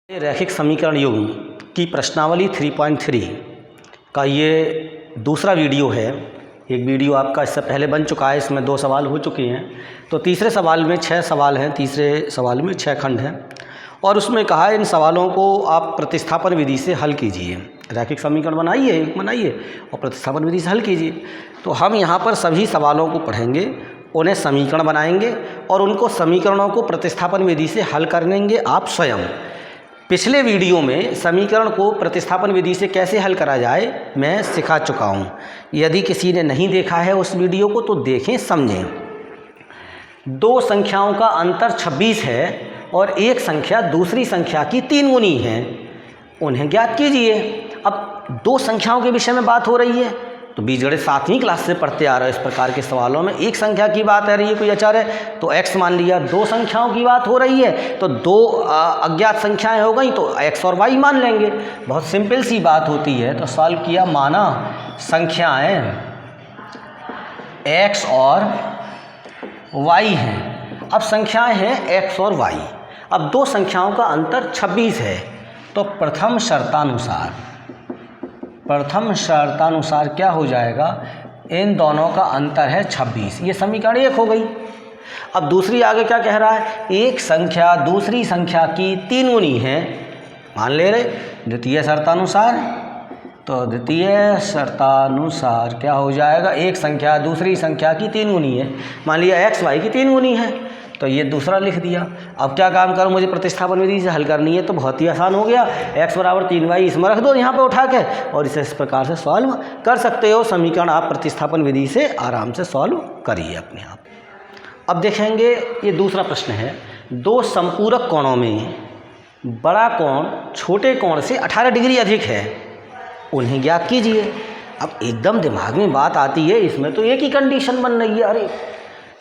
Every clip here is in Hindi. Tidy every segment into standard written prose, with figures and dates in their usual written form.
रैखिक समीकरण युग्म की प्रश्नावली 3.3 का ये दूसरा वीडियो है। एक वीडियो आपका इससे पहले बन चुका है, इसमें 2 सवाल हो चुके हैं। तो तीसरे सवाल में 6 सवाल हैं, तीसरे सवाल में 6 खंड हैं और उसमें कहा है इन सवालों को आप प्रतिस्थापन विधि से हल कीजिए। रैखिक समीकरण बनाइए और प्रतिस्थापन विधि से हल कीजिए। तो हम यहाँ पर सभी सवालों को पढ़ेंगे, उन्हें समीकरण बनाएंगे और उनको समीकरणों को प्रतिस्थापन विधि से हल करेंगे आप स्वयं। पिछले वीडियो में समीकरण को प्रतिस्थापन विधि से कैसे हल करा जाए मैं सिखा चुका हूँ। यदि किसी ने नहीं देखा है उस वीडियो को तो देखें, समझें। 2 संख्याओं का अंतर 26 है और एक संख्या दूसरी संख्या की 3 गुनी है, उन्हें ज्ञात कीजिए। अब 2 संख्याओं के विषय में बात हो रही है तो बीजगणित 7वीं क्लास से पढ़ते आ रहे हैं। इस प्रकार के सवालों में एक संख्या की बात आ रही है, कोई अचर है तो x मान लिया। 2 संख्याओं की बात हो रही है तो 2 अज्ञात संख्याएं हो गई तो x और y मान लेंगे। बहुत सिंपल सी बात होती है। तो सॉल्व किया, माना संख्याएं x और y हैं। अब संख्याएं हैं x और y। अब 2 संख्याओं का अंतर 26 है तो प्रथम शर्तानुसार क्या हो जाएगा, इन दोनों का अंतर है 26। ये समीकरण 1 हो गई। अब दूसरी आगे क्या कह रहा है, एक संख्या दूसरी संख्या की 3 गुनी है, मान ले रहे। द्वितीय शर्तानुसार, तो द्वितीय शर्तानुसार क्या हो जाएगा, एक संख्या दूसरी संख्या की 3 गुनी है, मान लिया x y की 3 गुनी है तो ये दूसरा लिख दिया। अब क्या काम करूँ, मुझे प्रतिस्थापन विधि से हल करनी है तो बहुत ही आसान हो गया। x बराबर 3y इसमें रख दो यहाँ पे उठा के और इसे इस प्रकार से सॉल्व कर सकते हो। समीकरण आप प्रतिस्थापन विधि से आराम से सॉल्व करिए अपने आप। अब देखेंगे ये दूसरा प्रश्न है। 2 संपूरक कोणों में बड़ा कोण छोटे कोण से 18 डिग्री अधिक है, उन्हें ज्ञात कीजिए। अब एकदम दिमाग में बात आती है, इसमें तो एक ही कंडीशन बन रही है, अरे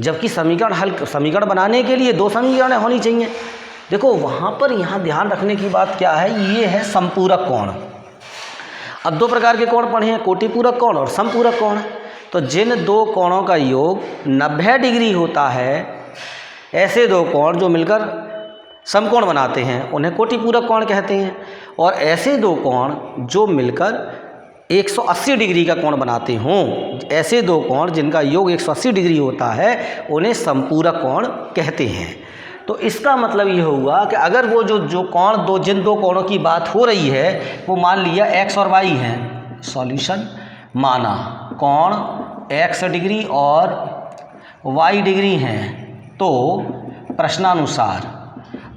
जबकि समीकरण बनाने के लिए 2 समीकरण होनी चाहिए। देखो वहाँ पर यहाँ ध्यान रखने की बात क्या है, ये है संपूरक कोण। अब 2 प्रकार के कोण पढ़े हैं, कोटिपूरक कोण और समपूरक कोण। तो जिन 2 कोणों का योग 90 डिग्री होता है, ऐसे 2 कोण जो मिलकर समकोण बनाते हैं उन्हें कोटिपूरक कोण कहते हैं। और ऐसे 2 कोण जो मिलकर 180 डिग्री का कोण बनाते हों, ऐसे 2 कोण जिनका योग 180 डिग्री होता है उन्हें संपूरक कोण कहते हैं। तो इसका मतलब ये हुआ कि अगर वो जो कोण जिन 2 कोणों की बात हो रही है वो मान लिया x और y हैं। सॉल्यूशन, माना कोण x डिग्री और y डिग्री हैं तो प्रश्नानुसार,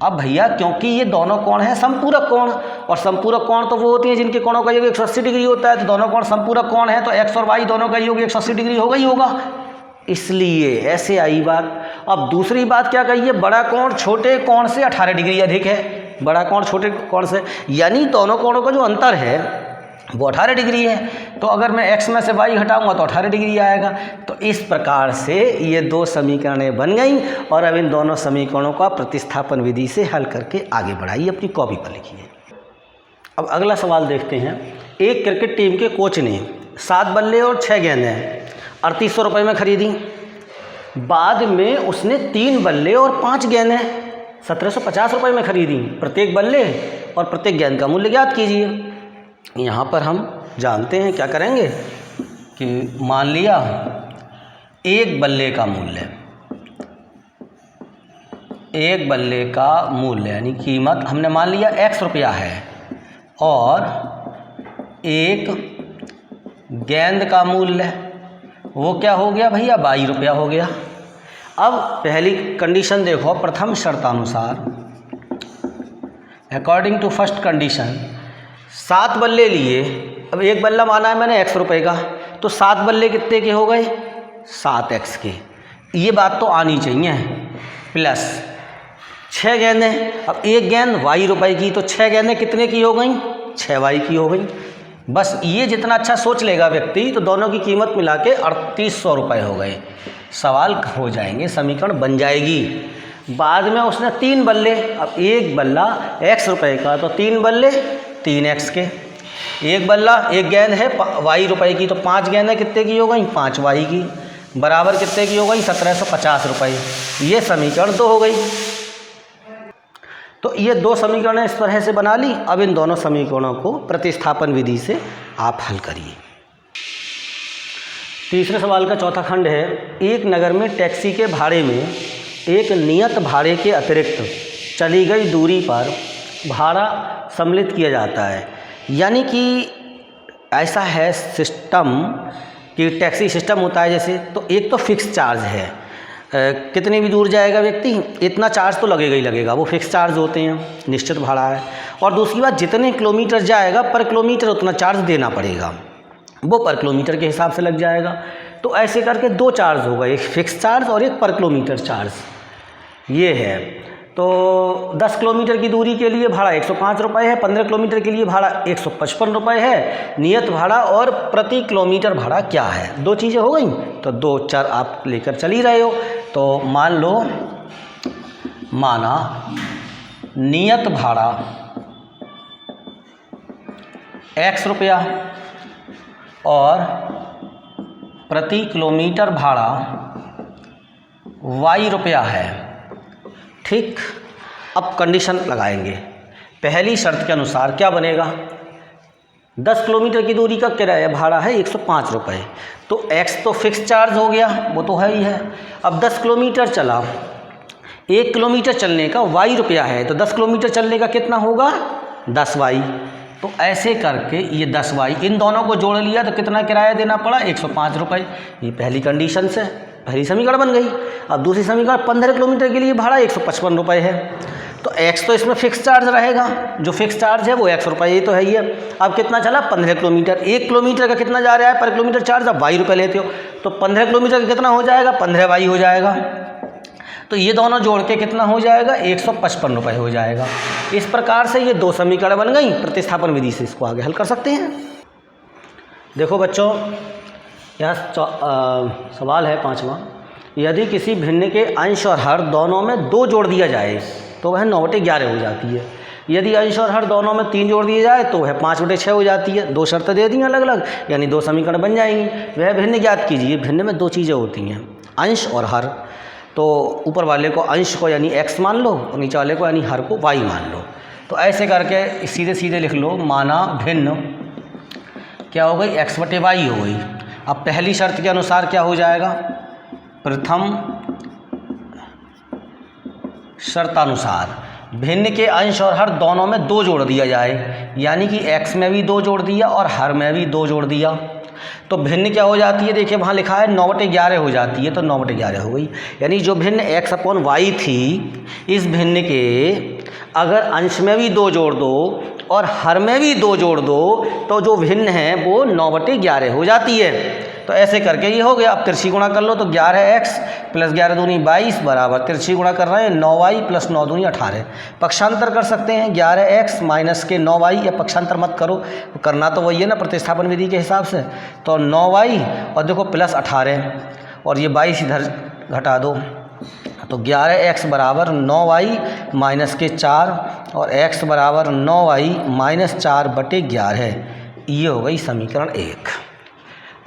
अब भैया क्योंकि ये दोनों कोण हैं संपूरक कोण, और संपूरक कोण तो वो होती हैं जिनके कोणों का योग 180 डिग्री होता है, तो दोनों कोण संपूरक कोण है तो x और y दोनों का योग 180 डिग्री होगा ही होगा, इसलिए ऐसे आई बात। अब दूसरी बात क्या कही है, बड़ा कोण छोटे कोण से 18 डिग्री अधिक है। बड़ा कोण छोटे कोण से, यानी दोनों कोणों का जो अंतर है वो 18 डिग्री है। तो अगर मैं x में से y हटाऊंगा तो 18 डिग्री आएगा। तो इस प्रकार से ये 2 समीकरणें बन गई और अब इन दोनों समीकरणों का प्रतिस्थापन विधि से हल करके आगे बढ़ाइए, अपनी कॉपी पर लिखिए। अब अगला सवाल देखते हैं। एक क्रिकेट टीम के कोच ने 7 बल्ले और 6 गेंदें 3800 रुपये में खरीदी। बाद में उसने 3 बल्ले और 5 गेंदें 1750 रुपये में खरीदी। प्रत्येक बल्ले और प्रत्येक गेंद का मूल्य ज्ञात कीजिए। यहाँ पर हम जानते हैं क्या करेंगे कि मान लिया एक बल्ले का मूल्य यानी कीमत हमने मान लिया x रुपया है और एक गेंद का मूल्य वो क्या हो गया भैया, 22 रुपया हो गया। अब पहली कंडीशन देखो, प्रथम शर्तानुसार अकॉर्डिंग टू फर्स्ट कंडीशन 7 बल्ले लिए। अब एक बल्ला माना है मैंने x रुपये का, तो 7 बल्ले कितने के हो गए, 7x के, ये बात तो आनी चाहिए। प्लस 6 गेंदें, अब एक गेंद y रुपये की तो 6 गेंदें कितने की हो गई, 6y की हो गई। बस ये जितना अच्छा सोच लेगा व्यक्ति तो दोनों की कीमत मिला के 3800 रुपये हो गए, सवाल हो जाएंगे, समीकरण बन जाएगी। बाद में उसने 3 बल्ले, अब एक बल्ला x रुपये का तो 3 बल्ले 3x के, एक बल्ला एक गेंद है y रुपये की तो 5 गेंदें कितने की हो गई, 5y की, बराबर कितने की हो गई, 1750 रुपये। ये समीकरण 2 हो गई। तो ये दो समीकरण इस तरह से बना ली। अब इन दोनों समीकरणों को प्रतिस्थापन विधि से आप हल करिए। तीसरे सवाल का चौथा खंड है, एक नगर में टैक्सी के भाड़े में एक नियत भाड़े के अतिरिक्त चली गई दूरी पर भाड़ा सम्मिलित किया जाता है। यानी कि ऐसा है सिस्टम कि टैक्सी सिस्टम होता है जैसे, तो एक तो फिक्स चार्ज है, कितनी भी दूर जाएगा व्यक्ति इतना चार्ज तो लगेगा ही लगेगा, वो फिक्स चार्ज होते हैं, निश्चित भाड़ा है। और दूसरी बात, जितने किलोमीटर जाएगा पर किलोमीटर उतना चार्ज देना पड़ेगा, वो पर किलोमीटर के हिसाब से लग जाएगा। तो ऐसे करके दो चार्ज होगा, एक फिक्स चार्ज और एक पर किलोमीटर चार्ज, ये है। तो 10 किलोमीटर की दूरी के लिए भाड़ा 105 रुपये है, 15 किलोमीटर के लिए भाड़ा 155 रुपये है। नियत भाड़ा और प्रति किलोमीटर भाड़ा क्या है, दो चीज़ें हो गई। तो दो चार आप लेकर चल ही रहे हो। तो मान लो, माना नियत भाड़ा x रुपया और प्रति किलोमीटर भाड़ा y रुपया है, ठीक। अब कंडीशन लगाएंगे। पहली शर्त के अनुसार क्या बनेगा, 10 किलोमीटर की दूरी का किराया भाड़ा है 105 रुपये, तो x तो फिक्स चार्ज हो गया, वो तो है ही है। अब 10 किलोमीटर चला, 1 किलोमीटर चलने का y रुपया है, तो 10 किलोमीटर चलने का कितना होगा 10y। तो ऐसे करके ये 10y इन दोनों को जोड़ लिया तो कितना किराया देना पड़ा 105 रुपये। ये पहली कंडीशन से पहली समीकरण बन गई। अब दूसरी समीकरण 15 किलोमीटर के लिए भाड़ा 155 रुपये है, तो x तो इसमें फिक्स चार्ज रहेगा, जो फिक्स चार्ज है वो x रुपये, ये तो है ही है। अब कितना चला 15 किलोमीटर, 1 किलोमीटर का कितना जा रहा है पर किलोमीटर चार्ज, अब y रुपये लेते हो तो 15 किलोमीटर का कितना हो जाएगा 15y हो जाएगा। तो ये दोनों जोड़ के कितना हो जाएगा 155 रुपये हो जाएगा। इस प्रकार से ये दो समीकरण बन गई, प्रतिस्थापन विधि से इसको आगे हल कर सकते हैं। देखो बच्चों, यहाँ सवाल है 5वां, यदि किसी भिन्न के अंश और हर दोनों में 2 जोड़ दिया जाए तो वह 9/11 हो जाती है। यदि अंश और हर दोनों में 3 जोड़ दिए जाए तो वह 5/6 हो जाती है। दो शर्तें दे दी अलग अलग, यानी दो समीकरण बन जाएंगी। वह भिन्न ज्ञात कीजिए। भिन्न में दो चीज़ें होती हैं, अंश और हर। तो ऊपर वाले को अंश को यानी x मान लो और नीचे वाले को यानी हर को y मान लो। तो ऐसे करके सीधे सीधे लिख लो, माना भिन्न क्या हो गई x/y हो गई। अब पहली शर्त के अनुसार क्या हो जाएगा, प्रथम शर्तानुसार भिन्न के अंश और हर दोनों में 2 जोड़ दिया जाए, यानी कि x में भी 2 जोड़ दिया और हर में भी 2 जोड़ दिया। तो भिन्न क्या हो जाती है, देखिए वहाँ लिखा है 9/11 हो जाती है, तो 9/11 हो गई। यानी जो भिन्न x/y थी, इस भिन्न के अगर अंश में भी 2 जोड़ दो और हर में भी 2 जोड़ दो तो जो भिन्न है वो 9/11 हो जाती है। तो ऐसे करके ये हो गया। अब तिरछी गुणा कर लो, तो 11x + 11 दूनी 22 बराबर, तिरछी गुणा कर रहे हैं 9y + 9 दूनी 18। पक्षांतर कर सकते हैं, 11x माइनस के 9y, या पक्षांतर मत करो, करना तो वही है ना प्रतिस्थापन विधि के हिसाब से। तो 9y और देखो प्लस 18 और ये 22 इधर घटा दो, तो 11x बराबर 9y माइनस के 4 और x बराबर 9y माइनस 4/11 है। ये हो गई समीकरण 1।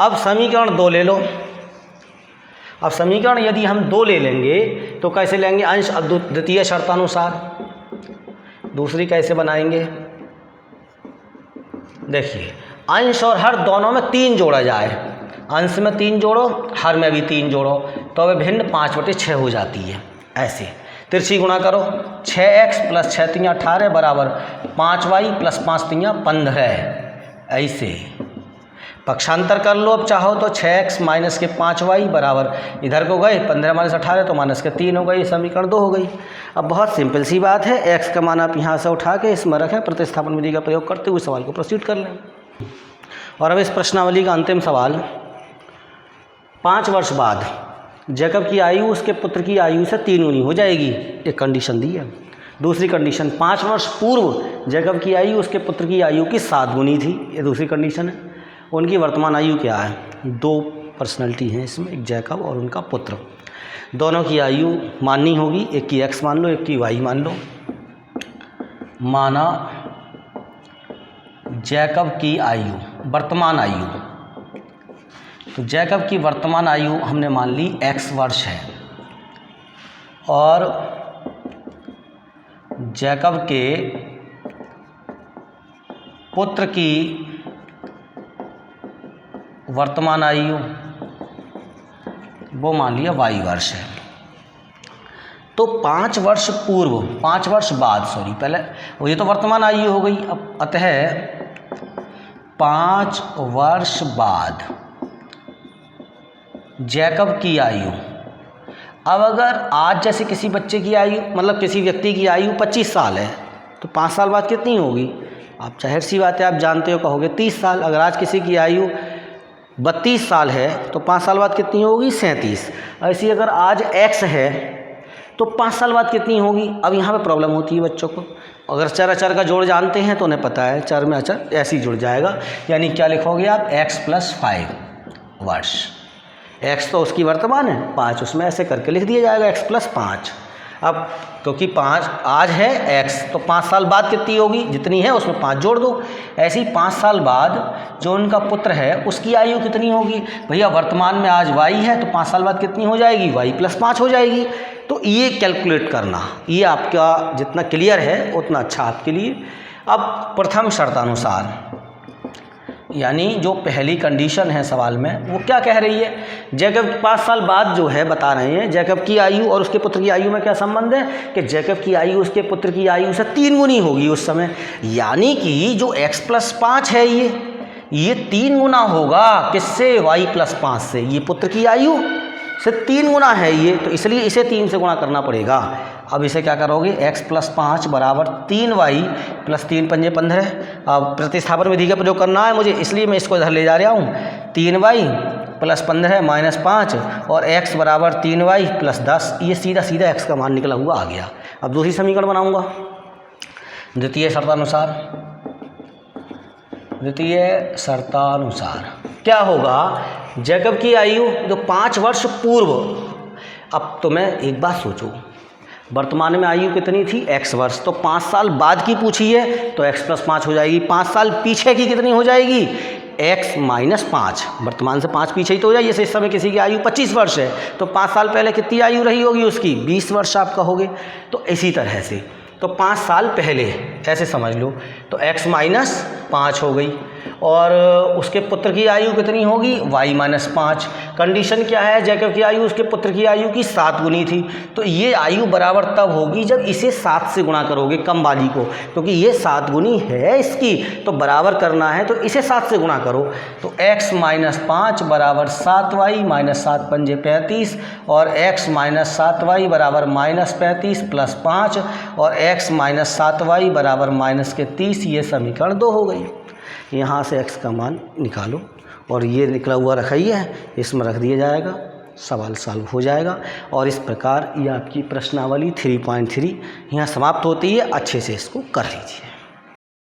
अब समीकरण 2 ले लो। अब समीकरण यदि हम 2 ले लेंगे तो कैसे लेंगे, अंश अब द्वितीय शर्तानुसार। दूसरी कैसे बनाएंगे, देखिए अंश और हर दोनों में 3 जोड़ा जाए, अंश में 3 जोड़ो, हर में भी 3 जोड़ो, तो वह भिन्न 5/6 हो जाती है। ऐसे तिरछी गुणा करो, 6x + 6 × 3 = 18 बराबर 5y + 5 × 3 = 15। ऐसे पक्षांतर कर लो, अब चाहो तो 6x माइनस के 5y बराबर, इधर को गए 15 - 18 तो माइनस के 3 हो गई, समीकरण 2 हो गई। अब बहुत सिंपल सी बात है, x का मान आप यहाँ से उठा के इसमें रखें, प्रतिस्थापन विधि का प्रयोग करते हुए सवाल को प्रोसीड कर लें। और अब इस प्रश्नावली का अंतिम सवाल, 5 वर्ष बाद जैकब की आयु उसके पुत्र की आयु से 3 गुनी हो जाएगी, एक कंडीशन दी है। दूसरी कंडीशन, 5 वर्ष पूर्व जैकब की आयु उसके पुत्र की आयु की 7 गुनी थी, ये दूसरी कंडीशन है। उनकी वर्तमान आयु क्या है, 2 पर्सनैलिटी हैं इसमें, एक जैकब और उनका पुत्र, दोनों की आयु माननी होगी, एक की x मान लो, एक की y मान लो। माना जैकब की आयु, वर्तमान आयु, तो जैकब की वर्तमान आयु हमने मान ली x वर्ष है और जैकब के पुत्र की वर्तमान आयु वो मान लिया y वर्ष है। तो 5 वर्ष पूर्व, 5 वर्ष बाद, सॉरी पहले ये तो वर्तमान आयु हो गई। अब अतः 5 वर्ष बाद जैकब की आयु, अब अगर आज जैसे किसी बच्चे की आयु, मतलब किसी व्यक्ति की आयु 25 साल है तो 5 साल बाद कितनी होगी? आप जाहिर सी बात है आप जानते हो, कहोगे 30 साल। अगर आज किसी की आयु 32 साल है तो 5 साल बाद कितनी होगी? 37। ऐसी अगर आज x है तो 5 साल बाद कितनी होगी? अब यहाँ पे प्रॉब्लम होती है बच्चों को। अगर चर अचर का जोड़ जानते हैं तो उन्हें पता है चर में अचर ऐसे ही जुड़ जाएगा। यानी क्या लिखोगे आप? x + 5 वर्ष। x तो उसकी वर्तमान है, 5 उसमें ऐसे करके लिख दिया जाएगा x + 5। अब क्योंकि 5 आज है x तो 5 साल बाद कितनी होगी? जितनी है उसमें 5 जोड़ दो। ऐसे ही 5 साल बाद जो उनका पुत्र है उसकी आयु कितनी होगी? भैया वर्तमान में आज y है तो 5 साल बाद कितनी हो जाएगी? y + 5 हो जाएगी। तो ये कैलकुलेट करना, ये आपका जितना क्लियर है उतना अच्छा आपके लिए। अब प्रथम शर्तानुसार, यानी जो पहली कंडीशन है सवाल में वो क्या कह रही है? जैकब 5 साल बाद जो है बता रहे हैं जैकब की आयु और उसके पुत्र की आयु में क्या संबंध है कि जैकब की आयु उसके पुत्र की आयु से 3 गुनी होगी उस समय। यानी कि जो x + 5 है ये 3 गुना होगा किससे? y + 5 से। ये पुत्र की आयु से 3 गुना है ये, तो इसलिए इसे 3 से गुणा करना पड़ेगा। अब इसे क्या करोगे? x + 5 बराबर 3y + 3 × 5 = 15। अब प्रतिस्थापन विधि का प्रयोग करना है मुझे, इसलिए मैं इसको इधर ले जा रहा हूँ। 3y + 15 - 5 और x बराबर 3y + 10। ये सीधा सीधा x का मान निकला हुआ आ गया। अब दूसरी समीकरण बनाऊँगा द्वितीय शर्तानुसार क्या होगा? जैकब की आयु जो 5 वर्ष पूर्व, अब तो मैं एक बात सोचो, वर्तमान में आयु कितनी थी? x वर्ष। तो 5 साल बाद की पूछी है तो x + 5 हो जाएगी। 5 साल पीछे की कितनी हो जाएगी? x - 5। वर्तमान से 5 पीछे ही तो हो जाएगी। जैसे इस समय किसी की आयु 25 वर्ष है तो 5 साल पहले कितनी आयु रही होगी उसकी? 20 वर्ष आप कहोगे। तो इसी तरह से तो 5 साल पहले ऐसे समझ लो, तो x - 5 हो गई और उसके पुत्र की आयु कितनी होगी? y - 5। कंडीशन क्या है? जैकब की आयु उसके पुत्र की आयु की 7 गुनी थी। तो ये आयु बराबर तब होगी जब इसे 7 से गुणा करोगे, कम वाली को, क्योंकि ये 7 गुनी है इसकी, तो बराबर करना है तो इसे 7 से गुणा करो। तो x - 5 बराबर 7y - 7 × 5 = 35 और x - 7y बराबर -35 + 5 और x - 7y बराबर -30। ये समीकरण 2 हो गई। यहाँ से x का मान निकालो और ये निकला हुआ रखा ही है, इसमें रख दिया जाएगा, सवाल सॉल्व हो जाएगा। और इस प्रकार ये आपकी प्रश्नावली 3.3 यहाँ समाप्त होती है। अच्छे से इसको कर लीजिए।